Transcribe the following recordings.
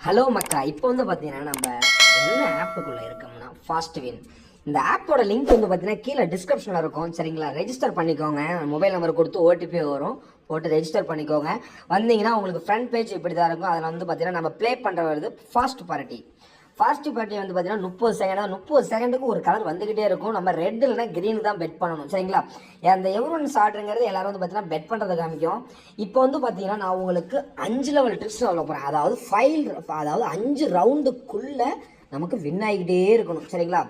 Hello மக்கா, இப்போ வந்து பார்த்தீங்கன்னா நம்ம என்ன ஆப்புக்குள்ளே இருக்கோம்னா ஃபாஸ்ட் வின். இந்த ஆப்போட லிங்க் வந்து பார்த்தீங்கன்னா கீழே டிஸ்கிரிப்ஷனில் இருக்கும். சரிங்களா, ரெஜிஸ்டர் பண்ணிக்கோங்க. மொபைல் நம்பர் கொடுத்து ஓடிபி வரும், போட்டு ரெஜிஸ்டர் பண்ணிக்கோங்க. வந்தீங்கன்னா உங்களுக்கு ஃப்ரண்ட் பேஜ் இப்படி தான் இருக்கும். அதில் வந்து பார்த்தீங்கன்னா நம்ம ப்ளே பண்ணுற வருது ஃபாஸ்ட் பார்ட்டி. ஃபாஸ்ட் பார்ட்டி வந்து பார்த்தீங்கன்னா 30 செகண்டுக்கு ஒரு கலர் வந்துக்கிட்டே இருக்கும். நம்ம ரெட் இல்லைனா கிரீன் தான் பெட் பண்ணணும். சரிங்களா, அந்த எவ்ரி ஷார்ட்ங்கிறது எல்லாரும் வந்து பார்த்தீங்கன்னா பெட் பண்ணுறதை காமிக்கும். இப்போ வந்து பார்த்தீங்கன்னா நான் உங்களுக்கு 5 லெவல் ட்ரிக்ஸ் சொல்ல போகிறேன். அதாவது 5 ரவுண்டுக்குள்ளே நமக்கு வின் ஆகிக்கிட்டே இருக்கணும். சரிங்களா,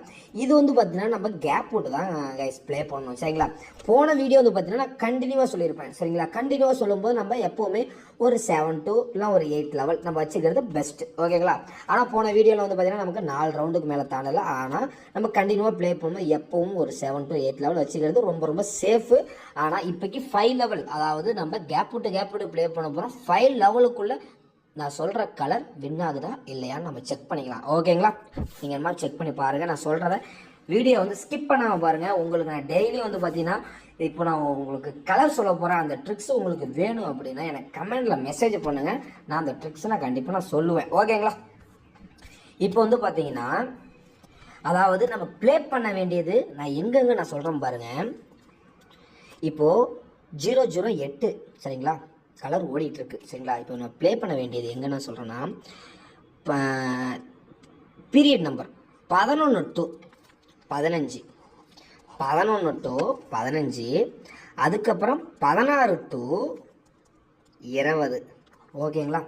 இது வந்து பார்த்தீங்கன்னா நம்ம கேப் போட்டு தான் கைஸ் ப்ளே பண்ணணும். சரிங்களா, போன வீடியோ வந்து பார்த்தீங்கன்னா நான் கண்டினியூவாக சொல்லியிருப்பேன். சரிங்களா, கண்டினியூவாக சொல்லும்போது நம்ம எப்போவுமே ஒரு 7 to இல்லை ஒரு 8 லெவல் நம்ம வச்சுக்கிறது பெஸ்ட். ஓகேங்களா, ஆனால் போன வீடியோவில் வந்து பார்த்தீங்கன்னா நமக்கு 4 ரவுண்டுக்கு மேலே தாண்டலை. ஆனால் நம்ம கண்டினியூவாக ப்ளே பண்ணும்போது எப்பவும் ஒரு 7 to 8 லெவல் வச்சுக்கிறது ரொம்ப ரொம்ப சேஃபு. ஆனால் இப்போக்கி 5 லெவல், அதாவது நம்ம கேப் விட்டு ப்ளே பண்ண போகிறோம். 5 லெவலுக்குள்ளே நான் சொல்கிற கலர் வின் ஆகுதா இல்லையான்னு நம்ம செக் பண்ணிக்கலாம். ஓகேங்களா, நீங்கள் இந்த மாதிரி செக் பண்ணி பாருங்கள். நான் சொல்கிறத வீடியோ வந்து ஸ்கிப் பண்ணாமல் பாருங்கள். உங்களுக்கு நான் டெய்லி வந்து பார்த்தீங்கன்னா இப்போ நான் உங்களுக்கு கலர் சொல்ல போகிறேன். அந்த ட்ரிக்ஸ் உங்களுக்கு வேணும் அப்படின்னா எனக்கு கமெண்டில் மெசேஜ் பண்ணுங்கள். நான் அந்த ட்ரிக்ஸ் நான் கண்டிப்பாக நான் சொல்லுவேன். ஓகேங்களா, இப்போ வந்து பார்த்தீங்கன்னா அதாவது நம்ம ப்ளே பண்ண வேண்டியது நான் எங்கெங்கே நான் சொல்கிறேன் பாருங்கள். இப்போது 008 சரிங்களா கலர் ஓடிட்டுருக்கு. சரிங்களா, இப்போ நான் ப்ளே பண்ண வேண்டியது எங்கே நான் சொல்கிறேன்னா பீரியட் நம்பர் 11 to 15, 11 to 15, அதுக்கப்புறம் 16 to 20. ஓகேங்களா,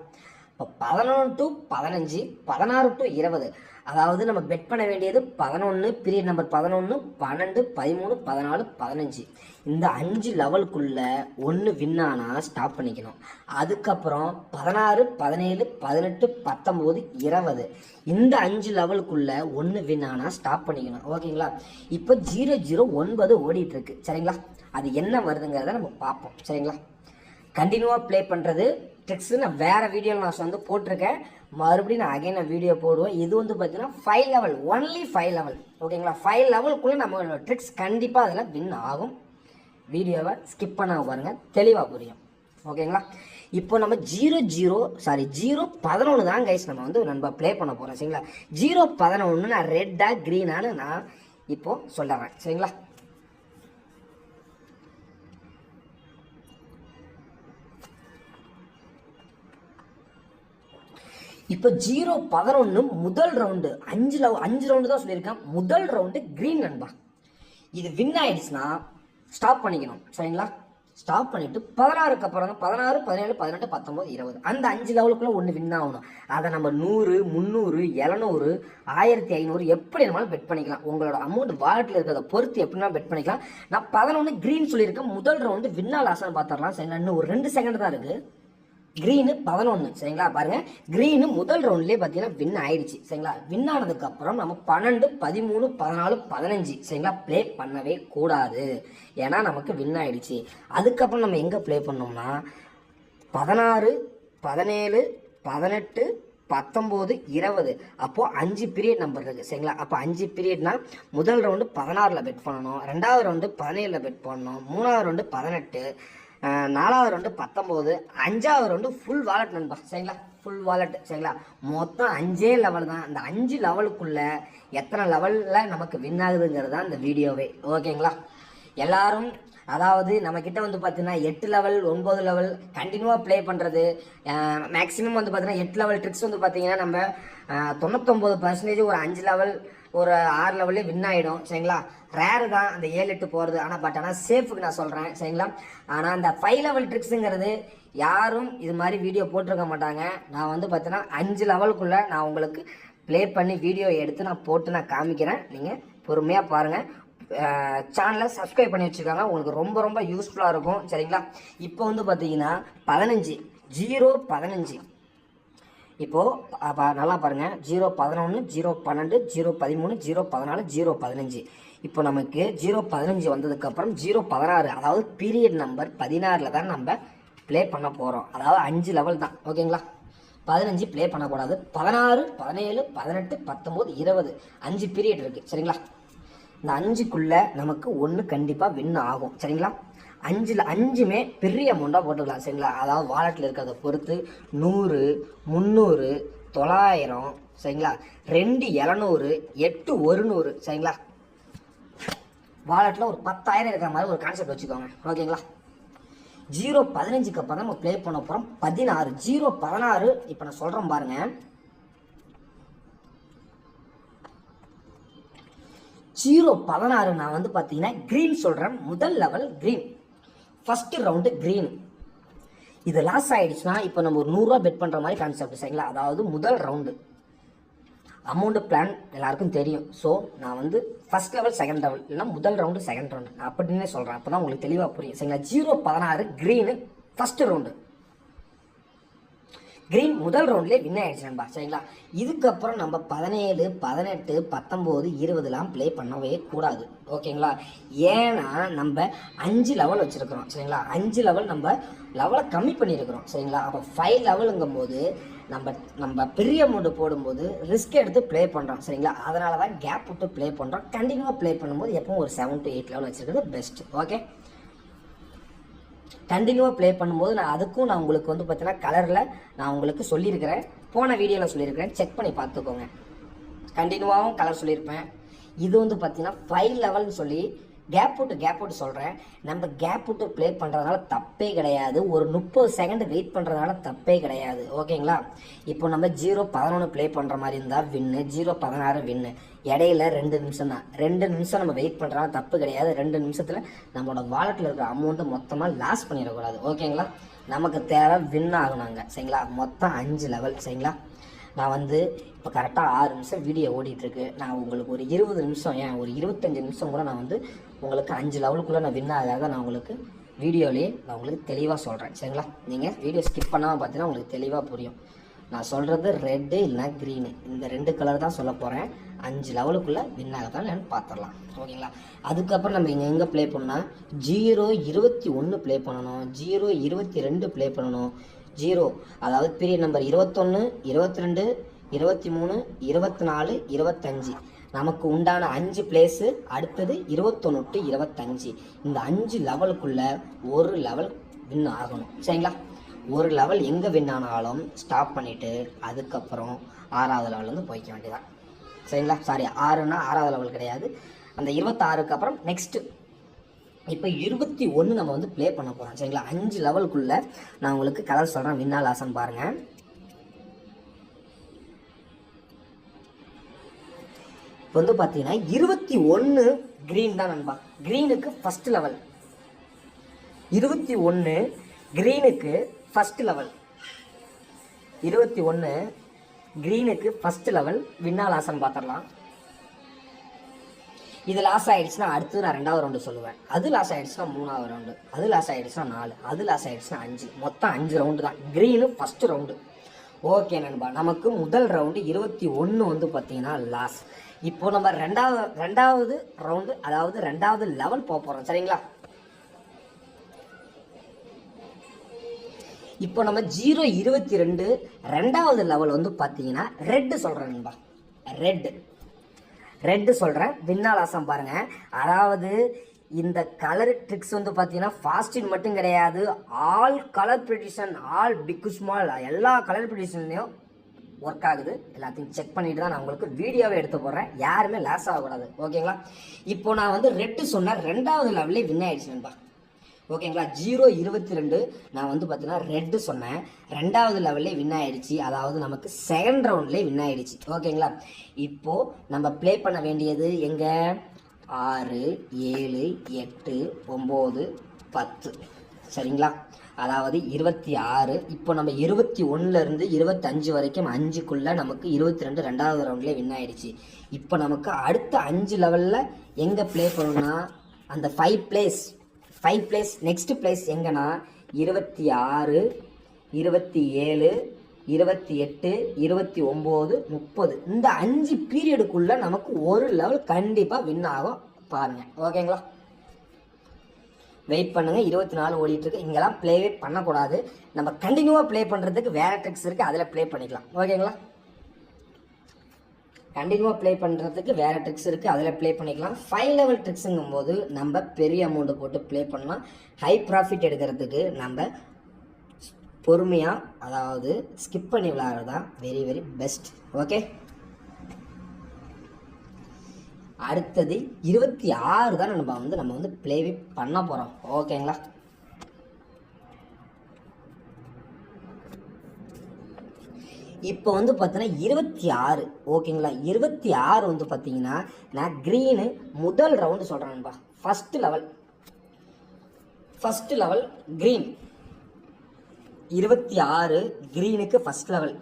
இப்போ 11 to 15, 16 to 20, அதாவது நம்ம பெட் பண்ண வேண்டியது 11, பீரியட் நம்பர் 11, 12, 13, 14, 15. இந்த 5 லெவலுக்குள்ள ஒன்று வின் ஆனால் ஸ்டாப் பண்ணிக்கணும். அதுக்கப்புறம் 16, 17, 18, 19, 20 இந்த 5 லெவலுக்குள்ள ஒன்று வின் ஆனால் ஸ்டாப் பண்ணிக்கணும். ஓகேங்களா, இப்போ 009 ஓடிட்டு இருக்கு. சரிங்களா, அது என்ன வருதுங்கிறத நம்ம பார்ப்போம். சரிங்களா, கண்டினியூவாக ப்ளே பண்ணுறது ட்ரிக்ஸு நான் வேறு வீடியோவில் நான் வந்து போட்டிருக்கேன். மறுபடியும் நான் அகைன் வீடியோ போடுவேன். இது வந்து பார்த்தீங்கன்னா 5 லெவல், ஒன்லி 5 லெவல். ஓகேங்களா, 5 லெவலுக்குள்ளே நம்ம ட்ரிக்ஸ் கண்டிப்பாக அதில் வின் ஆகும். வீடியோவை ஸ்கிப் பண்ண பாருங்கள், தெளிவாக புரியும். ஓகேங்களா, இப்போ நம்ம 011 தான் கைஸ் நம்ம வந்து நம்ம ப்ளே பண்ண போகிறோம். சரிங்களா, 011 நான் ரெட்டா க்ரீனானு நான் இப்போது சொல்லுறேன். சரிங்களா, இப்போ 011 முதல் ரவுண்டு 5 ரவுண்டு தான் சொல்லியிருக்கேன். முதல் ரவுண்டு கிரீன் நண்பா. இது வின் ஆயிடுச்சுன்னா ஸ்டாப் பண்ணிக்கணும். சரிங்களா, ஸ்டாப் பண்ணிட்டு 16க்கு அப்புறம் 16, 17, 18, 19, 20 அந்த 5 லெவலுக்குள்ள ஒன்று வின் ஆகணும். அதை நம்ம 100, 300, 700, 1500 எப்படி வேணாலும் பெட் பண்ணிக்கலாம். உங்களோட அமௌண்ட் வாலெட்டில் இருக்கிறத பொறுத்து எப்படின்னா பெட் பண்ணிக்கலாம். நான் 11 கிரீன் சொல்லியிருக்கேன். முதல் ரவுண்டு வின்னா லாஸ்ன்னு பார்த்துடலாம். சரிங்களா, இன்னும் ஒரு 2 செகண்ட் தான் இருக்குது. கிரீனு 11. சரிங்களா, பாருங்க கிரீனு முதல் ரவுண்ட்லேயே பார்த்தீங்கன்னா வின் ஆயிடுச்சு. சரிங்களா, வின் ஆனதுக்கு அப்புறம் நம்ம 12, 13, 14, 15 சரிங்களா ப்ளே பண்ணவே கூடாது. ஏன்னா நமக்கு வின் ஆயிடுச்சு. அதுக்கப்புறம் நம்ம எங்கே ப்ளே பண்ணோம்னா 16, 17, 18, 19, 20 அப்போது 5 பீரியட் நம்பர் இருக்குது. சரிங்களா, அப்போ 5 பீரியட்னா முதல் ரவுண்டு 16ல் பெட் பண்ணணும், 2வது ரவுண்டு 17ல் பெட் பண்ணணும், 3வது ரவுண்டு 18, 4வது ரவுண்டு 19, 5வது ரவுண்டு ஃபுல் வாலெட் நண்பா. சரிங்களா, ஃபுல் வாலெட். சரிங்களா, மொத்தம் 5 லெவல் தான். அந்த 5 லெவலுக்குள்ள எத்தனை லெவலில் நமக்கு வின் ஆகுதுங்கிறது தான் இந்த வீடியோவே. ஓகேங்களா, எல்லாரும் அதாவது நம்மக்கிட்ட வந்து பார்த்தீங்கன்னா 8 லெவல் 9 லெவல் கண்டினியூவாக ப்ளே பண்ணுறது மேக்ஸிமம் வந்து பார்த்தீங்கன்னா 8 லெவல் ட்ரிக்ஸ் வந்து பார்த்தீங்கன்னா நம்ம 99% ஒரு 5 லெவல் ஒரு 6 லெவல்லே வின் ஆகிடும். சரிங்களா, ரேரு தான் அந்த 7, 8 போகிறது. ஆனால் சேஃபுக்கு நான் சொல்கிறேன். சரிங்களா, ஆனால் அந்த 5 லெவல் ட்ரிக்ஸுங்கிறது யாரும் இது மாதிரி வீடியோ போட்டிருக்க மாட்டாங்க. நான் வந்து பார்த்தீங்கன்னா 5 லெவலுக்குள்ளே நான் உங்களுக்கு ப்ளே பண்ணி வீடியோ எடுத்து நான் போட்டு நான் காமிக்கிறேன். நீங்கள் பொறுமையாக பாருங்கள். சேனலை சப்ஸ்கிரைப் பண்ணி வச்சுருக்காங்க, உங்களுக்கு ரொம்ப ரொம்ப யூஸ்ஃபுல்லாக இருக்கும். சரிங்களா, இப்போ வந்து பார்த்தீங்கன்னா 15, 015 இப்போது நல்லா பாருங்கள். 011, 012, 013, 014, 015 இப்போ நமக்கு 015 வந்ததுக்கப்புறம் 016 அதாவது பீரியட் நம்பர் 16ல் தான் நம்ம ப்ளே பண்ண போகிறோம். அதாவது 5 லெவல் தான். ஓகேங்களா, 15 ப்ளே பண்ணக்கூடாது. 16, 17, 18, 19, 20 5 பீரியட் இருக்குது. சரிங்களா, இந்த 5க்குள்ளே நமக்கு ஒன்று கண்டிப்பாக வின் ஆகும். சரிங்களா, 5மே பெரிய அமௌண்ட்டாக போட்டுக்கலாம். சரிங்களா, அதாவது வாலெட்டில் இருக்கிறத பொறுத்து 100, 300, 900 சரிங்களா, 2700, 8100 சரிங்களா. வாலெட்டில் ஒரு 10,000 இருக்கிற மாதிரி ஒரு கான்செப்ட் வச்சுக்கோங்க. ஓகேங்களா. 0-15க்கு அப்புறம் தான் நம்ம ப்ளே பண்ண போகிறோம். 16 0-16 இப்போ நான் சொல்கிறேன் பாருங்க. 0-16 நான் வந்து பார்த்தீங்கன்னா க்ரீன் சொல்கிறேன். முதல் level green, first round green. இது லாஸ் ஆகிடுச்சுன்னா இப்போ நம்ம ஒரு 100 ரூபா பெட் பண்ணுற மாதிரி கான்செப்ட் சரிங்களா. அதாவது முதல் ரவுண்டு அமௌண்ட்டு பிளான் எல்லாருக்கும் தெரியும். ஸோ நான் வந்து ஃபஸ்ட் லெவல் செகண்ட் லெவல் இல்லைனா முதல் ரவுண்டு செகண்ட் ரவுண்டு அப்படின்னே சொல்கிறேன். அப்போ தான் உங்களுக்கு தெளிவாக புரியும் சரிங்களா. 0-16 க்ரீனு ஃபஸ்ட்டு ரவுண்டு. க்ரீன் முதல் ரவுண்ட்லேயே வின் ஆகிடுச்சு நண்பா சரிங்களா. இதுக்கப்புறம் நம்ம 17, 18, 19, 20லாம் ப்ளே பண்ணவே கூடாது. ஓகேங்களா. ஏன்னா நம்ம 5 லெவல் வச்சுருக்கிறோம் சரிங்களா. 5 லெவல் நம்ம லெவலை கம்மி பண்ணியிருக்கிறோம் சரிங்களா. அப்போ 5 லெவலுங்கும் போது நம்ம பெரிய அமௌண்ட்டு போடும்போது ரிஸ்க் எடுத்து ப்ளே பண்ணுறோம் சரிங்களா. அதனால தான் கேப் விட்டு ப்ளே பண்ணுறோம். கண்டினியூவாக ப்ளே பண்ணும்போது எப்பவும் ஒரு 7 to 8 லெவல் வச்சுருக்கிறது பெஸ்ட்டு. ஓகே. கண்டினியூவாக ப்ளே பண்ணும்போது நான் உங்களுக்கு வந்து பார்த்தீங்கன்னா கலரில் நான் உங்களுக்கு சொல்லியிருக்கிறேன். போன வீடியோவில் சொல்லியிருக்கிறேன், செக் பண்ணி பார்த்துக்கோங்க. கண்டினியூவாகவும் கலர் சொல்லியிருப்பேன். இது வந்து பார்த்தீங்கன்னா 5 லெவல்னு சொல்லி கேப் விட்டு சொல்கிறேன். நம்ம கேப் விட்டு ப்ளே பண்ணுறதுனால தப்பே கிடையாது. ஒரு 30 செகண்ட் வெயிட் பண்ணுறதுனால தப்பே கிடையாது. ஓகேங்களா. இப்போ நம்ம 0-11 ப்ளே பண்ணுற மாதிரி இருந்தால் வின்னு, 0-16 வின்னு. இடையில 2 நிமிஷம் தான். 2 நிமிஷம் நம்ம வெயிட் பண்ணுறதுனால தப்பு கிடையாது. 2 நிமிஷத்தில் நம்மளோட வாலெட்டில் இருக்கிற அமௌண்ட்டு மொத்தமாக லாஸ் பண்ணிடக்கூடாது. ஓகேங்களா. நமக்கு தேவை வின் ஆகணுங்க சரிங்களா. மொத்தம் 5 லெவல் சரிங்களா. நான் வந்து இப்போ கரெக்டாக 6 நிமிஷம் வீடியோ ஓடிட்டுருக்கு. நான் உங்களுக்கு ஒரு 20 நிமிஷம் ஒரு 25 நிமிஷம் கூட நான் வந்து உங்களுக்கு 5 லெவலுக்குள்ளே நான் வின் ஆகாத நான் உங்களுக்கு வீடியோலேயே நான் உங்களுக்கு தெளிவாக சொல்கிறேன் சரிங்களா. நீங்கள் வீடியோ ஸ்கிப் பண்ணாமல் பார்த்தீங்கன்னா உங்களுக்கு தெளிவாக புரியும். நான் சொல்கிறது ரெட்டு இல்லைனா க்ரீனு, இந்த 2 கலர் தான் சொல்ல போகிறேன். 5 லெவலுக்குள்ளே வின் ஆகத்தான் நான் பார்த்துடலாம். ஓகேங்களா. அதுக்கப்புறம் நம்ம இங்கே எங்கே ப்ளே பண்ணால் 0-21 ப்ளே பண்ணணும், 0-22 ப்ளே பண்ணணும். 0 அதாவது பீரியட் நம்பர் 21, 22, 23, 24, 25 நமக்கு உண்டான 5 பிளேஸு. அடுத்தது 21 to 25. இந்த 5 லெவலுக்குள்ள ஒரு லெவல் வின் ஆகணும் சரிங்களா. ஒரு லெவல் எங்கே வின் ஆனாலும் ஸ்டாப் பண்ணிவிட்டு அதுக்கப்புறம் 6வது லெவல் வந்து போய்க்க வேண்டியதான் சரிங்களா. சாரி 6னா 6வது லெவல் கிடையாது. அந்த 26க்கு அப்புறம் நெக்ஸ்ட்டு இப்போ 21 நம்ம வந்து ப்ளே பண்ண போகிறோம் சரிங்களா. 5 லெவலுக்குள்ளே நான் உங்களுக்கு கலர் சொல்கிறேன். வின்னா லாசன் பாருங்கள். இப்போ வந்து பார்த்தீங்கன்னா 21 க்ரீன் தான் நண்பா. க்ரீனுக்கு ஃபஸ்ட் லெவல். 21 க்ரீனுக்கு ஃபஸ்ட் லெவல். 21 க்ரீனுக்கு ஃபஸ்ட் லெவல். வின்னா லாசன் பார்த்துடலாம். இது லாஸ் ஆகிடுச்சுன்னா அடுத்து நான் 2வது ரவுண்டு சொல்லுவேன். அது லாஸ் ஆகிடுச்சுன்னா 3வது ரவுண்டு, அது லாஸ் ஆகிடுச்சுன்னா 4, அது லாஸ் ஆகிடுச்சுன்னா 5. மொத்தம் 5 ரவுண்டு தான். Green first round. ஓகே நண்பா. நமக்கு முதல் ரவுண்டு 21 வந்து பார்த்தீங்கன்னா லாஸ். இப்போ நம்ம ரெண்டாவது ரவுண்டு அதாவது 2வது லெவல் போக போகிறோம் சரிங்களா. இப்போ நம்ம 0-22 2வது லெவல் வந்து பார்த்தீங்கன்னா ரெட்டு சொல்கிறேன் நண்பா. ரெட்டு சொல்கிறேன். வின்னாலாசம் பாருங்கள். அதாவது இந்த கலர் ட்ரிக்ஸ் வந்து பார்த்தீங்கன்னா ஃபாஸ்டின் மட்டும் கிடையாது, all colour prediction, all big small எல்லா கலர் ப்ரெடிஷன்லையும் ஒர்க் ஆகுது. எல்லாத்தையும் செக் பண்ணிட்டு தான் நான் உங்களுக்கு வீடியோவை எடுத்து போடுறேன். யாருமே லாஸ் ஆகக்கூடாது. ஓகேங்களா. இப்போ நான் வந்து ரெட்டு சொன்னேன். 2வது லெவல்லே வின் ஆகிடுச்சு நண்பா. ஓகேங்களா. 0-22 நான் வந்து பார்த்தீங்கன்னா ரெட்டு சொன்னேன். 2வது லெவல்லே வின் ஆகிடுச்சு. அதாவது நமக்கு செகண்ட் ரவுண்ட்லேயே வின் ஆகிடுச்சு. ஓகேங்களா. இப்போது நம்ம ப்ளே பண்ண வேண்டியது எங்கே 6, 7, 8, 9, 10 சரிங்களா. அதாவது 26. இப்போ நம்ம 21லேருந்து 25 வரைக்கும் 5க்குள்ளே நமக்கு 22 2வது ரவுண்ட்லேயே வின் ஆகிடுச்சு. இப்போ நமக்கு அடுத்த 5 லெவலில் எங்கே ப்ளே பண்ணணும்னா அந்த 5 பிளேஸ் நெக்ஸ்ட் பிளேஸ் எங்கன்னா 26, 27, 28, 29, 30 இந்த 5 பீரியடுக்குள்ள நமக்கு ஒரு லெவல் கண்டிப்பாக வின் ஆகும் பாருங்க. ஓகேங்களா. வெயிட் பண்ணுங்க. 24 ஓடிட்டு இருக்கு. இங்கெல்லாம் ப்ளேவே பண்ணக்கூடாது. நம்ம கண்டினியூவாக ப்ளே பண்ணுறதுக்கு வேற ட்ரிக்ஸ் இருக்குது, அதில் ப்ளே பண்ணிக்கலாம். ஓகேங்களா. கண்டினியூவாக ப்ளே பண்ணுறதுக்கு வேறு ட்ரிக்ஸ் இருக்குது, அதில் ப்ளே பண்ணிக்கலாம். 5 லெவல் ட்ரிக்ஸுங்கும் போது நம்ம பெரிய அமௌண்ட்டு போட்டு ப்ளே பண்ணலாம். ஹை ப்ராஃபிட் எடுக்கிறதுக்கு நம்ம பொறுமையாக, அதாவது ஸ்கிப் பண்ணி விளையாடுறது தான் வெரி வெரி பெஸ்ட். ஓகே, அடுத்தது 26 தான் நம்ம வந்து ப்ளேவே பண்ண போகிறோம். ஓகேங்களா, இப்போ வந்து பார்த்தீங்கன்னா 26. ஓகேங்களா, 26 வந்து பார்த்தீங்கன்னா நான் க்ரீனு முதல் ரவுண்டு சொல்கிறேன்பா. ஃபஸ்ட்டு லெவல் க்ரீன் 26 க்ரீனுக்கு ஃபஸ்ட் லெவல்.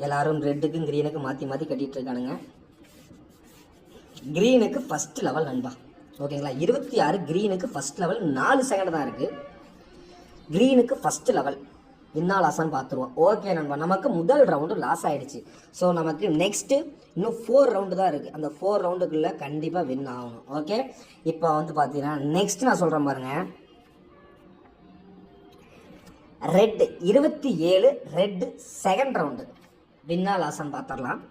எல்லாரும் ரெட்டுக்கும் க்ரீனுக்கு மாற்றி மாற்றி கட்டிகிட்டு இருக்கானுங்க. க்ரீனுக்கு ஃபஸ்ட் லெவல் நண்பா. ஓகேங்களா, 26 க்ரீனுக்கு ஃபஸ்ட் லெவல். 4 செகண்ட் தான் இருக்குது. க்ரீனுக்கு ஃபஸ்ட்டு லெவல் வின்னா லாஸான்னு பார்த்துருவோம். ஓகே நண்பா, நமக்கு முதல் ரவுண்டு லாஸ் ஆகிடுச்சு. ஸோ நமக்கு நெக்ஸ்ட்டு இன்னும் 4 ரவுண்டு தான் இருக்குது. அந்த 4 ரவுண்டுக்குள்ளே கண்டிப்பாக வின் ஆகணும். ஓகே, இப்போ வந்து பார்த்தீங்கன்னா நெக்ஸ்ட் நான் சொல்கிறேன் பாருங்க. ரெட்டு 27 ரெட்டு செகண்ட் ரவுண்டு வின்னா லாஸான்னு பார்த்துடலாம்.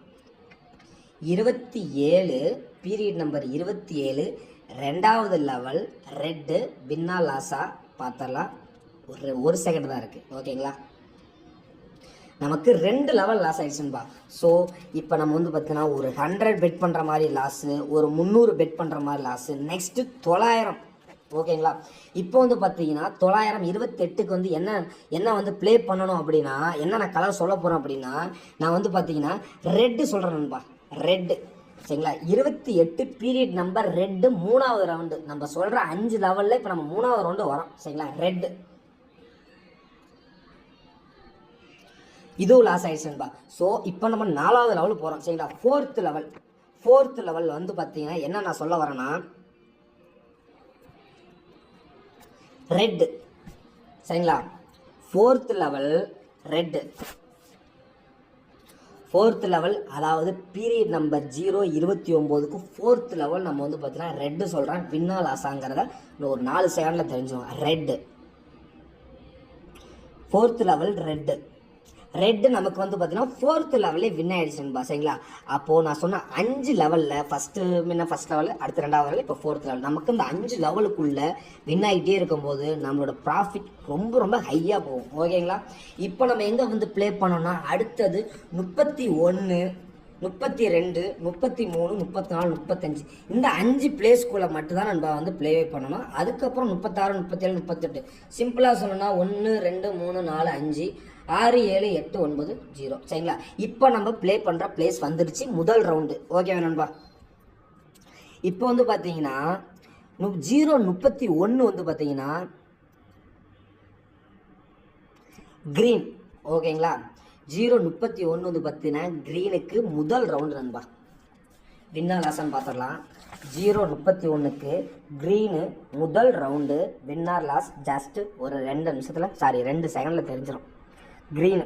27 பீரியட் நம்பர் 27 ரெண்டாவது லெவல் ரெட்டு வின்னா லாஸா பார்த்துடலாம். ஒரு செகண்ட் தான் இருக்குது. ஓகேங்களா, நமக்கு 2 லெவல் லாஸ் ஆகிடுச்சுன்பா. ஸோ இப்போ நம்ம வந்து பார்த்தீங்கன்னா ஒரு 100 பெட் பண்ணுற மாதிரி லாஸு, ஒரு 300 பெட் பண்ணுற மாதிரி லாஸு, நெக்ஸ்ட்டு 900. ஓகேங்களா, இப்போ வந்து பார்த்தீங்கன்னா 928க்கு வந்து என்ன வந்து ப்ளே பண்ணணும் அப்படின்னா, என்ன நான் கலர் சொல்ல போகிறேன் அப்படின்னா, நான் வந்து பார்த்தீங்கன்னா ரெட்டு சொல்கிறேன்பா. ரெட்டு சரிங்களா, 28 பீரியட் நம்பர் ரெட்டு 3வது ரவுண்டு. நம்ம சொல்கிற 5 லெவலில் இப்போ நம்ம 3வது ரவுண்டு வரோம். சரிங்களா, ரெட்டு இதுவும் லாஸ் ஆயிடுச்சுன்பா. ஸோ இப்போ நம்ம 4வது லெவல் போகிறோம். சரிங்களா, ஃபோர்த்து லெவல் வந்து பார்த்தீங்கன்னா என்ன நான் சொல்ல வரேன்னா, ரெட்டு சரிங்களா, ஃபோர்த்து லெவல் அதாவது பீரியட் நம்பர் 029க்கு ஃபோர்த்து லெவல் நம்ம வந்து பார்த்தீங்கன்னா ரெட்டு சொல்கிறேன். வின்னா லாஸாங்கிறத இன்னும் ஒரு 4 செகண்டில் தெரிஞ்சுவோம். ரெட்டு ஃபோர்த்து லெவல் ரெட்டு நமக்கு வந்து பார்த்தீங்கன்னா 4th லெவலே வின் ஆகிடுச்சுன்பா. சரிங்களா, அப்போது நான் சொன்ன 5 லெவலில் ஃபஸ்ட் லெவல், அடுத்த 2வது லெவல், இப்போ 4th லெவல், நமக்கு இந்த 5 லெவலுக்குள்ளே வின் ஆகிட்டே இருக்கும்போது நம்மளோட ப்ராஃபிட் ரொம்ப ரொம்ப ஹையாக போகும். ஓகேங்களா, இப்போ நம்ம எங்கே வந்து ப்ளே பண்ணோம்னா அடுத்தது 31 32 33 34 35 இந்த 5 பிளேஸ்குள்ளே மட்டும்தான் நம்ம வந்து ப்ளேவே பண்ணணும். அதுக்கப்புறம் 36 37 38 சிம்பிளாக சொல்லணும்னா 1 2 3 4 5 6 7 8 9 0. சரிங்களா, இப்போ நம்ம ப்ளே பண்ணுற பிளேஸ் வந்துடுச்சு முதல் ரவுண்டு. ஓகே நண்பா, இப்போ வந்து பார்த்தீங்கன்னா 031 வந்து பார்த்தீங்கன்னா க்ரீன். ஓகேங்களா, 031 வந்து பார்த்தீங்கன்னா க்ரீனுக்கு முதல் ரவுண்டு நண்பா. வின்னா லாஸான்னு பார்த்துடலாம். 031க்கு க்ரீனு முதல் ரவுண்டு வின்னார் லாஸ் ஜஸ்ட்டு ஒரு 2 செகண்டில் தெரிஞ்சிடும். க்ரீனு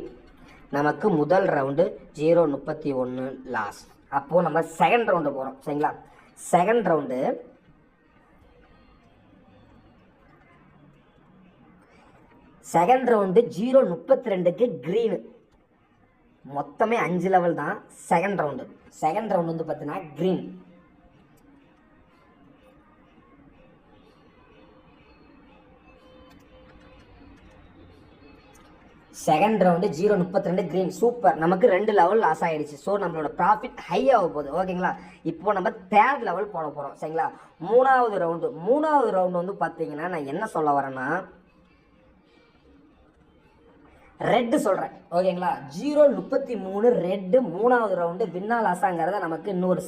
நமக்கு முதல் ரவுண்டு 031 லாஸ். அப்போது நம்ம செகண்ட் ரவுண்டு போகிறோம். சரிங்களா, செகண்ட் ரவுண்டு செகண்ட் ரவுண்டு 032க்கு க்ரீனு. மொத்தமே 5 லெவல் தான். செகண்ட் ரவுண்டு வந்து பார்த்தீங்கன்னா green. Second round 032 green. Super, நமக்கு 2 லெவல் லாஸ் ஆகிடுச்சு. ஸோ நம்மளோட ப்ராஃபிட் ஹை ஆக போகுது. ஓகேங்களா, இப்போ நம்ம 3rd லெவல் போட போகிறோம். சரிங்களா, மூணாவது ரவுண்டு வந்து பார்த்தீங்கன்னா நான் என்ன சொல்ல வரேன்னா ரெட்டு சொல்கிறேன். ஓகேங்களா, 033 ரெட்டு 3வது ரவுண்டு வின்னா லாஸாங்கிறத நமக்கு இன்னொரு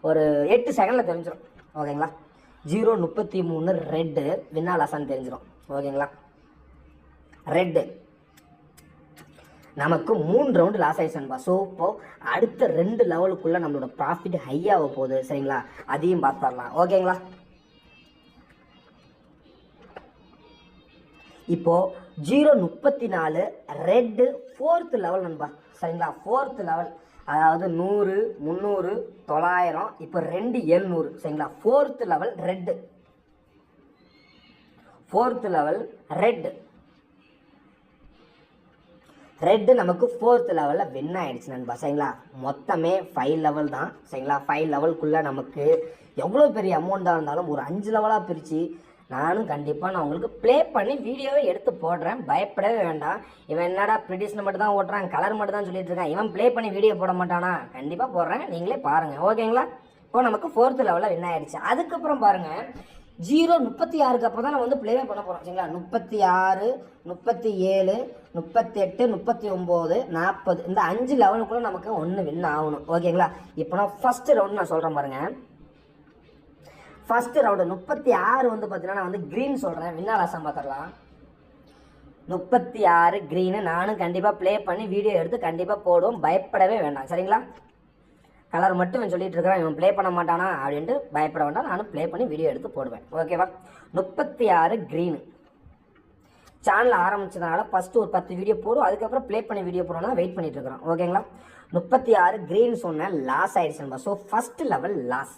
ஒரு 8 செகண்டில் தெரிஞ்சிடும். ஓகேங்களா, 033 ரெட்டு வின்னா லாஸான்னு தெரிஞ்சிடும். ஓகேங்களா, ரெட்டு நமக்கு 3 ரவுண்டு லாஸ் ஆயிடுச்சுன்பா. ஸோ இப்போது அடுத்த 2 லெவலுக்குள்ளே நம்மளோட ப்ராஃபிட் ஹையாக போகுது. சரிங்களா, அதையும் பார்த்துடலாம். ஓகேங்களா, இப்போது 034 ரெட்டு 4th லெவல் நண்பா. சரிங்களா, 4th லெவல் அதாவது 100 300 900 இப்போ 2 700. சரிங்களா, 4th level red. 4th level red நமக்கு 4th லெவலில் வின் ஆகிடுச்சு நண்பா. சரிங்களா, மொத்தமே 5 லெவல் தான். சரிங்களா, 5 லெவலுக்குள்ளே நமக்கு எவ்வளோ பெரிய அமௌண்ட்டாக இருந்தாலும் ஒரு 5 லெவலாக பிரித்து நானும் கண்டிப்பாக நான் உங்களுக்கு ப்ளே பண்ணி வீடியோவை எடுத்து போடுறேன், பயப்படவே வேண்டாம். இவன் என்னடா ப்ரிடிஷன் மட்டும் தான் ஓட்டுறான், கலர் மட்டும் தான் சொல்லிட்டு இருக்கான், இவன் ப்ளே பண்ணி வீடியோ போட மாட்டானா? கண்டிப்பாக போடுறேன், நீங்களே பாருங்கள். ஓகேங்களா? இப்போ நமக்கு 4th லெவலில் வின் ஆயிடுச்சு. அதுக்கப்புறம் பாருங்கள் 0-36க்கு அப்புறம் தான் நம்ம வந்து ப்ளேவே பண்ண போகிறோம். சரிங்களா? 36, 37, 38, 39, 40 இந்த 5 லெவலுக்குள்ளே நமக்கு 1 வின் ஆகணும். ஓகேங்களா? இப்போ நான் ஃபஸ்ட்டு ரவுண்டு நான் சொல்கிறேன் பாருங்கள். ஃபஸ்ட்டு ரவுண்டு 36 வந்து பார்த்தீங்கன்னா நான் வந்து க்ரீன் சொல்கிறேன். வின்னாலாசம் பார்த்துடலாம். 36 க்ரீனு. நானும் கண்டிப்பாக ப்ளே பண்ணி வீடியோ எடுத்து கண்டிப்பாக போடுவோம், பயப்படவே வேண்டாம். சரிங்களா? கலர் மட்டும் இவன் சொல்லிட்டு இருக்கிறான், இவன் ப்ளே பண்ண மாட்டானா அப்படின்ட்டு பயப்பட வேண்டாம். நானும் ப்ளே பண்ணி வீடியோ எடுத்து போடுவேன். ஓகேவா? 36 க்ரீனு. சேனல் ஆரம்பிச்சதுனால ஃபஸ்ட்டு ஒரு 10 வீடியோ போடும், அதுக்கப்புறம் ப்ளே பண்ணி வீடியோ போடணும், வெயிட் பண்ணிட்டு இருக்கிறோம். ஓகேங்களா? 36 க்ரீன் சொன்னேன், லாஸ் ஆயிடுச்சு நம்ம. So first level loss.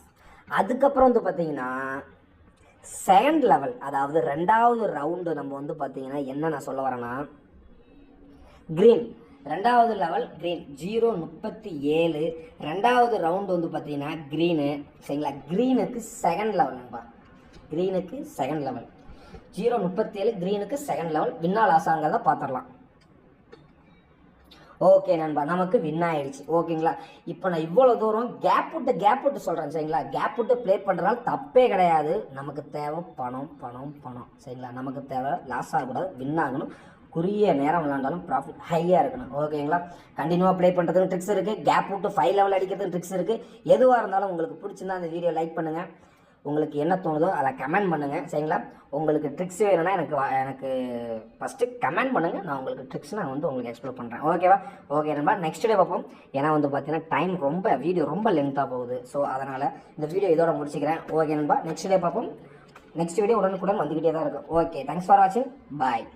அதுக்கப்புறம் வந்து பார்த்தீங்கன்னா செகண்ட் லெவல், அதாவது 2வது ரவுண்டு நம்ம வந்து பார்த்தீங்கன்னா என்ன நான் சொல்ல வரேன்னா க்ரீன். 2வது லெவல் க்ரீன் 0-37. 2வது ரவுண்டு வந்து பார்த்தீங்கன்னா க்ரீனு. சரிங்களா? க்ரீனுக்கு செகண்ட் லெவல் நண்பா. க்ரீனுக்கு செகண்ட் லெவல் 0-37, க்ரீனுக்கு செகண்ட் லெவல். வின்னால் ஆசாங்கிறத பார்த்துடலாம். ஓகே நண்பா, நமக்கு வின் ஆயிடுச்சு. ஓகேங்களா? இப்போ நான் இவ்வளோ தூரம் கேப் விட்டு சொல்கிறேன். சரிங்களா? கேப் விட்டு ப்ளே பண்ணுறதுனால தப்பே கிடையாது. நமக்கு தேவை பணம் பணம் பணம். சரிங்களா? நமக்கு தேவை லாஸ் ஆகக்கூடாது, வின் ஆகணும். குறுகிய நேரம் விளாண்டாலும் ப்ராஃபிட் ஹையாக இருக்கணும். ஓகேங்களா? கண்டினியூவாக ப்ளே பண்ணுறதுக்கு ட்ரிக்ஸ் இருக்குது, கேப் விட்டு 5 லெவல் அடிக்கிறதுக்கு ட்ரிக்ஸ் இருக்குது. எதுவாக இருந்தாலும் உங்களுக்கு பிடிச்சிருந்தா அந்த வீடியோ லைக் பண்ணுங்கள், உங்களுக்கு என்ன தோணுதோ அதை கமெண்ட் பண்ணுங்கள். சரிங்களா? உங்களுக்கு ட்ரிக்ஸ் வேணும்னா எனக்கு ஃபஸ்ட்டு கமெண்ட் பண்ணுங்கள், நான் உங்களுக்கு ட்ரிக்ஸ் நான் வந்து உங்களுக்கு எக்ஸ்ப்ளோர் பண்ணுறேன். ஓகேவா? ஓகே நண்பா, நெக்ஸ்ட் டே பார்ப்போம். ஏன்னா வந்து பார்த்தீங்கன்னா வீடியோ ரொம்ப லென்த்தாக போகுது. ஸோ அதனால் இந்த வீடியோ இதோட முடிச்சுக்கிறேன். ஓகே நண்பா, நெக்ஸ்ட் டே பார்ப்போம். நெக்ஸ்ட் வீடியோ உடனுக்குடன் வந்துக்கிட்டே தான் இருக்கும். ஓகே, தேங்க்ஸ் ஃபார் வாட்சிங். பாய்.